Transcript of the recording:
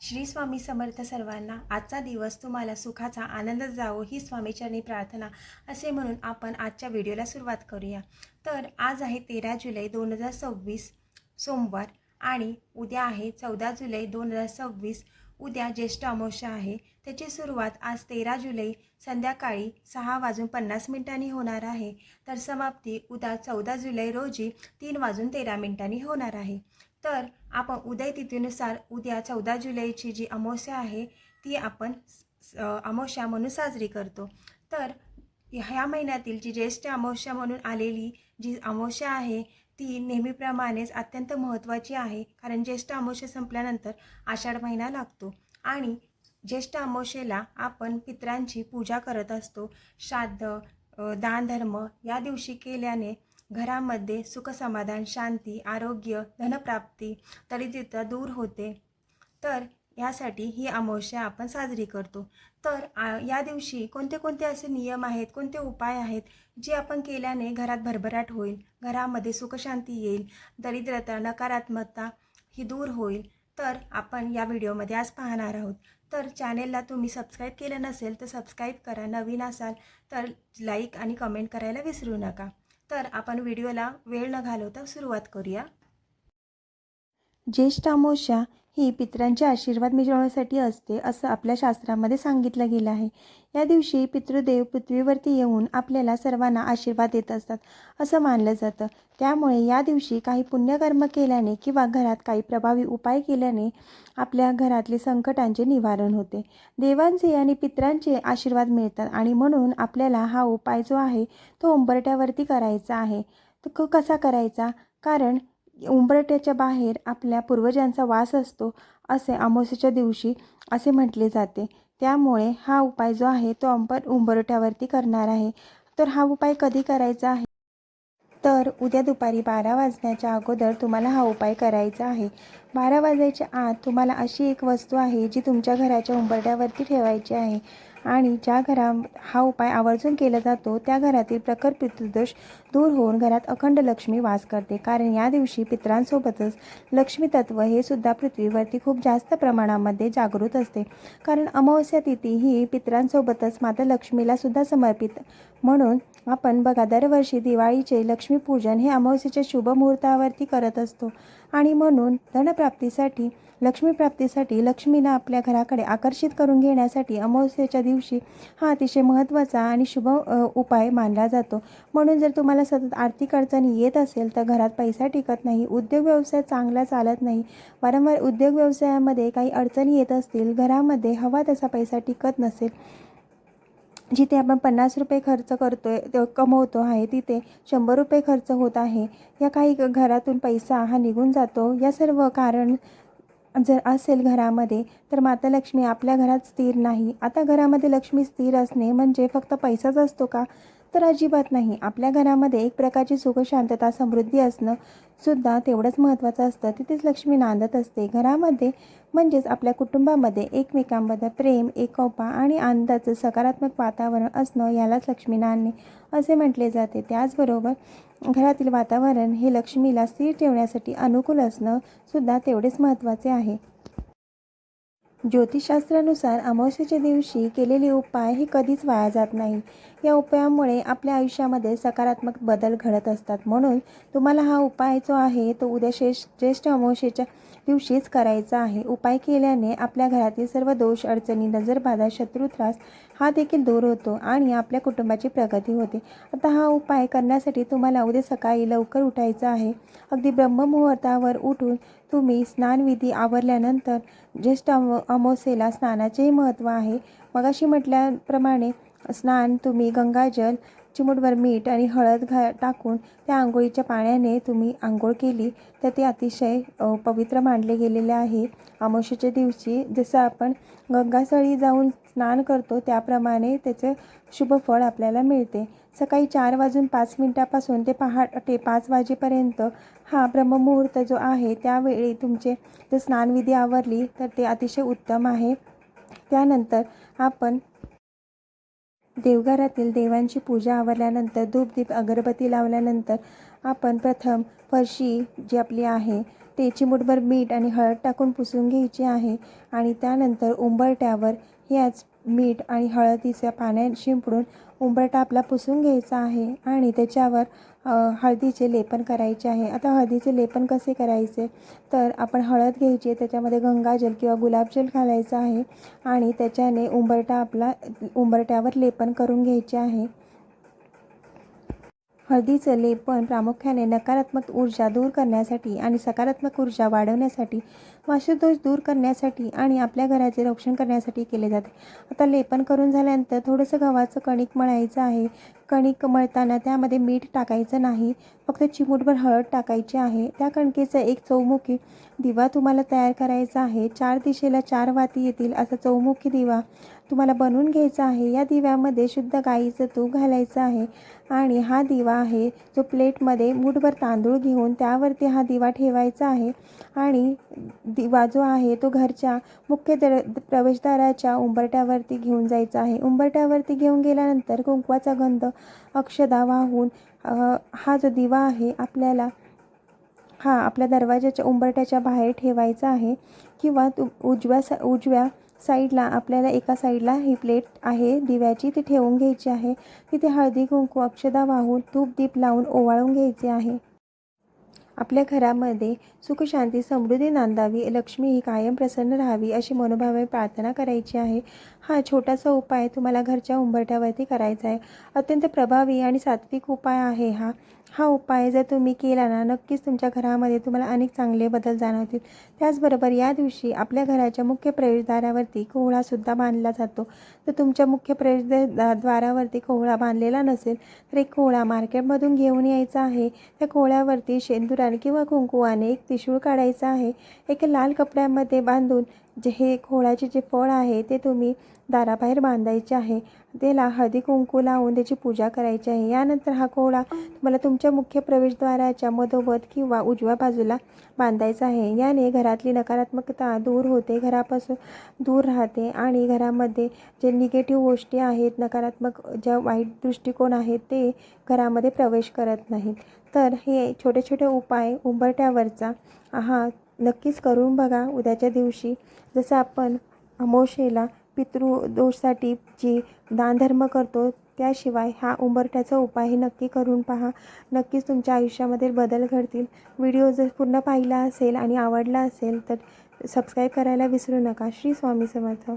श्री स्वामी समर्थ सर्वांना। आजचा दिवस तुम्हाला सुखाचा आनंद जावो ही स्वामीचरणी प्रार्थना असे म्हणून आपण आजच्या व्हिडिओला सुरुवात करूया। तर आज आहे 13 जुलै 2026 सोमवार आणि उद्या आहे 14 जुलै 2026। उद्या ज्येष्ठ अमावस्या आहे। त्याची सुरुवात आज 13 जुलै संध्याकाळी 6:50 होणार आहे, तर समाप्ती उद्या 14 जुलै रोजी 3:13 होणार आहे। तर आपण उदय तिथीनुसार उद्या 14 जुलैची जी अमावस्या आहे ती आपण अमावस्या म्हणून साजरी करतो। तर ह्या महिन्यातील जी ज्येष्ठ अमावस्या म्हणून आलेली जी अमावस्या आहे ती नेहमीप्रमाणेच अत्यंत महत्त्वाची आहे, कारण ज्येष्ठ अमावस्या संपल्यानंतर आषाढ महिना लागतो आणि ज्येष्ठ अमावस्येला आपण पितरांची पूजा करत असतो। श्राद्ध, दानधर्म या दिवशी केल्याने घरामध्ये सुख समाधान, शांती, आरोग्य, धनप्राप्ती, दरिद्रता दूर होते। तर यासाठी ही अमावस्या आपण साजरी करतो। तर या दिवशी कोणते कोणते असे नियम आहेत, कोणते उपाय आहेत जे आपण केल्याने घरात भरभराट होईल, घरामध्ये सुखशांती येईल, दरिद्रता, नकारात्मकता ही दूर होईल, तर आपण या व्हिडिओमध्ये आज पाहणार आहोत। तर चॅनेलला तुम्ही सबस्क्राईब केलं नसेल तर सबस्क्राईब करा, नवीन असाल तर लाईक आणि कमेंट करायला विसरू नका। तर आपण व्हिडिओला वेळ न घालवता सुरुवात करूया। ज्येष्ठ अमावस्या ही पितरांचे आशीर्वाद मिळवण्यासाठी असते असं आपल्या शास्त्रामध्ये सांगितलं गेलं आहे। या दिवशी पितृदेव पृथ्वीवरती येऊन आपल्याला सर्वांना आशीर्वाद देत असतात असं मानलं जातं। त्यामुळे या दिवशी काही पुण्यकर्म केल्याने किंवा घरात काही प्रभावी उपाय केल्याने आपल्या घरातले संकटांचे निवारण होते, देवांचे आणि पितरांचे आशीर्वाद मिळतात आणि म्हणून आपल्याला हा उपाय जो आहे तो उंबरठ्यावरती करायचा आहे। तो कसा करायचा? कारण उंबरठ्याच्या बाहेर आपल्या पूर्वजांचा वास असतो असे अमावस्येच्या दिवशी असे म्हटले जाते। त्यामुळे हा उपाय जो आहे तो आपण उंबरठ्यावरती करणार आहे। तर हा उपाय कधी करायचा आहे? तर उद्या दुपारी 12 वाजण्याच्या अगोदर तुम्हाला हा उपाय करायचा आहे। 12 वाजायच्या आत तुम्हाला अशी एक वस्तू आहे जी तुमच्या घराच्या उंबरठ्यावरती ठेवायची आहे आणि ज्या घरात हा उपाय आवर्जून केला जातो त्या घरातील प्रखर पितृदोष दूर होऊन घरात अखंड लक्ष्मी वास करते। कारण या दिवशी पितरांसोबतच लक्ष्मी तत्व हे सुद्धा पृथ्वीवरती खूप जास्त प्रमाणामध्ये जागृत असते। कारण अमावस्या तिथी ही पितरांसोबतच माता लक्ष्मीला सुद्धा समर्पित, म्हणून आपण बघा दरवर्षी दिवाळीचे लक्ष्मीपूजन हे अमावस्येच्या शुभ मुहूर्तावरती करत असतो आणि म्हणून धनप्राप्तीसाठी, लक्ष्मीप्राप्तीसाठी, लक्ष्मीला आपल्या घराकडे आकर्षित करून घेण्यासाठी अमावस्येच्या दिवशी हा अतिशय महत्त्वाचा आणि शुभ उपाय मानला जातो। म्हणून जर तुम्हाला सतत आर्थिक अडचणी येत असेल तर घरात पैसा टिकत नाही, उद्योग व्यवसाय चांगला चालत नाही, वारंवार उद्योग व्यवसायामध्ये काही अडचणी येत असतील, घरामध्ये हवा तसा पैसा टिकत नसेल, जिथे आपण 50 रुपये खर्च करतोय कमवतो आहे तिथे 100 रुपये खर्च होत आहे, या काही घरातून पैसा हा निघून जातो, या सर्व कारण जर असेल घरामध्ये तर माता लक्ष्मी आपल्या घरात स्थिर नाही। आता घरामध्ये लक्ष्मी स्थिर असणे म्हणजे फक्त पैसाच असतो का? तर अजिबात नाही। आपल्या घरामध्ये एक प्रकारची सुख, शांतता, समृद्धी असणं सुद्धा तेवढंच महत्त्वाचं असतं। तिथेच लक्ष्मी नांदत असते घरामध्ये, म्हणजेच आपल्या कुटुंबामध्ये एकमेकांमध्ये प्रेम, एकोपा आणि आनंदाचं सकारात्मक वातावरण असणं यालाच लक्ष्मी नांदणे असे म्हटले जाते। त्याचबरोबर घरातील वातावरण हे लक्ष्मीला स्थिर ठेवण्यासाठी अनुकूल असणं सुद्धा तेवढेच महत्त्वाचे आहे। ज्योतिषशास्त्रानुसार अमावस्येच्या दिवशी केलेले उपाय हे कधीच वाया जात नाही। या उपायामुळे आपल्या आयुष्यामध्ये सकारात्मक बदल घडत असतात। म्हणून तुम्हाला हा उपाय जो आहे तो उद्या ज्येष्ठ अमावस्येच्या दिवशीच करायचा आहे। उपाय केल्याने आपल्या घरातील सर्व दोष, अडचणी, नजरबाधा, शत्रुत्रास हा देखील दूर होतो आणि आपल्या कुटुंबाची प्रगती होते। आता हा उपाय करण्यासाठी तुम्हाला उद्या सकाळी लवकर उठायचं आहे। अगदी ब्रह्ममुहूर्तावर उठून तुम्ही स्नानविधी आवरल्यानंतर, ज्येष्ठ अमावस्येला स्नानाचेही महत्त्व आहे। मगाशी म्हटल्याप्रमाणे स्नान तुम्ही गंगाजल, चिमूटभर मीठ आणि हळद टाकून त्या आंघोळीच्या पाण्याने तुम्ही आंघोळ केली तर ते अतिशय पवित्र मानले गेलेले आहे। अमावस्येच्या दिवशी जसं आपण गंगास्थळी जाऊन स्नान करतो त्याप्रमाणे त्याचे शुभ फळ आपल्याला मिळते। सकाळी 4:05 ते पहाटे 5 वाजेपर्यंत हा ब्रह्ममुहूर्त जो आहे त्यावेळी तुमचे जर स्नानविधी आवरली तर ते अतिशय उत्तम आहे। त्यानंतर आपण देवघरातील देवांची पूजा आवरल्यानंतर, धूप दीप अगरबत्ती लावल्यानंतर आपण प्रथम फरशी जी आपली आहे ते चिमूटभर मीठ आणि हळद टाकून पुसून घ्यायचे आहे आणि त्यानंतर उंबरठ्यावर याच मीठ आणि हळदीच्या पाण्यात शिंपडून उंबरठा आपला पुसून घ्यायचा आहे आणि त्याच्यावर हळदीचे लेपन करायचे आहे। आता हळदीचे लेपन कसे करायचे तर आपण हळद घ्यायची, त्याच्यामध्ये गंगाजल किंवा गुलाबजल घालायचं आहे आणि त्याच्याने उंबरठ्यावर लेपन करून घ्यायचे आहे। हळदीचं लेपन प्रामुख्याने नकारात्मक ऊर्जा दूर करण्यासाठी आणि सकारात्मक ऊर्जा वाढवण्यासाठी, वास्तुदोष दूर करण्यासाठी आणि आपल्या घराचे रक्षण करण्यासाठी केले जाते। आता लेपन करून झाल्यानंतर थोडंसं गव्हाचं कणिक मळायचं आहे। कणिक मळताना त्यामध्ये मीठ टाकायचं नाही, फक्त चिमूटभर हळद टाकायची आहे। त्या कणकेचा एक चौमुखी दिवा तुम्हाला तयार करायचा आहे। 4 दिशेला 4 वाती येतील असा चौमुखी दिवा तुम्हाला बनवून घ्यायचा आहे। या दिव्यामध्ये शुद्ध गाईचं तूप घालायचं आहे आणि हा दिवा आहे जो प्लेटमध्ये मूठभर तांदूळ घेऊन त्यावरती हा दिवा ठेवायचा आहे आणि दिवा जो आहे तो घरच्या मुख्य प्रवेशद्वाराच्या उंबरठ्यावरती घेऊन जायचा आहे। उंबरठ्यावरती घेऊन गेल्यानंतर कुंकवाचा गंध अक्षदा वाहून हा जो दिवा आहे आपल्या दरवाजाच्या उंबरठ्याच्या बाहेर ठेवायचा आहे किंवा उजव्या साईडला आपल्याला एका साईडला ही प्लेट आहे दिव्याची ती ठेवून घ्यायची आहे। तिथे हळदी कुंकू अक्षदा वाहून धूप दीप लावून ओवाळून घ्यायचे आहे। आपल्या घरामध्ये सुख शांती समृद्धी नांदावी, लक्ष्मी ही कायम प्रसन्न राहावी अशी मनोभावे प्रार्थना करायची आहे। हा छोटासा उपाय तुम्हाला घरच्या उंबरठ्यावरती करायचा आहे। अत्यंत प्रभावी आणि सात्विक उपाय आहे हा उपाय जर तुम्ही केला ना, नक्कीच तुमच्या घरामध्ये तुम्हाला अनेक चांगले बदल जाणवतील। त्याचबरोबर या दिवशी आपल्या घराच्या मुख्य प्रवेशद्वारावरती कोहळासुद्धा बांधला जातो। तर तुमच्या मुख्य प्रवेशद्वारावरती कोहळा बांधलेला नसेल तर एक कोहळा मार्केटमधून घेऊन यायचा आहे। त्या कोहळ्यावरती शेंदुराने किंवा कुंकुवाने एक त्रिशूळ काढायचा आहे। एक लाल कपड्यामध्ये बांधून हे कोहळ्याचे जे फळ आहे ते तुम्ही दाराबाहेर बांधायचे आहे। त्याला हळदी कुंकू लावून त्याची पूजा करायची आहे। यानंतर हा कोहळा तुम्हाला तुमच्या मुख्य प्रवेशद्वाराच्या मधोमध किंवा उजव्या बाजूला बांधायचा आहे। याने घरातली नकारात्मकता दूर होते, घरापासून दूर राहते आणि घरामध्ये जे निगेटिव्ह गोष्टी आहेत, नकारात्मक ज्या वाईट दृष्टिकोन आहेत ते घरामध्ये प्रवेश करत नाहीत। तर हे छोटे छोटे उपाय उंबरठ्यावरचा नक्कीच करून बघा उद्याच्या दिवशी। जसं आपण अमावास्येला पितृदोषासाठी जी दानधर्म करतो, त्याशिवाय हा उंबरठ्याचा उपायही नक्की करून पहा। नक्कीच तुमच्या आयुष्यामध्ये बदल घडतील। व्हिडिओ जर पूर्ण पाहिला असेल आणि आवडला असेल तर सबस्क्राईब करायला विसरू नका। श्री स्वामी समर्थ।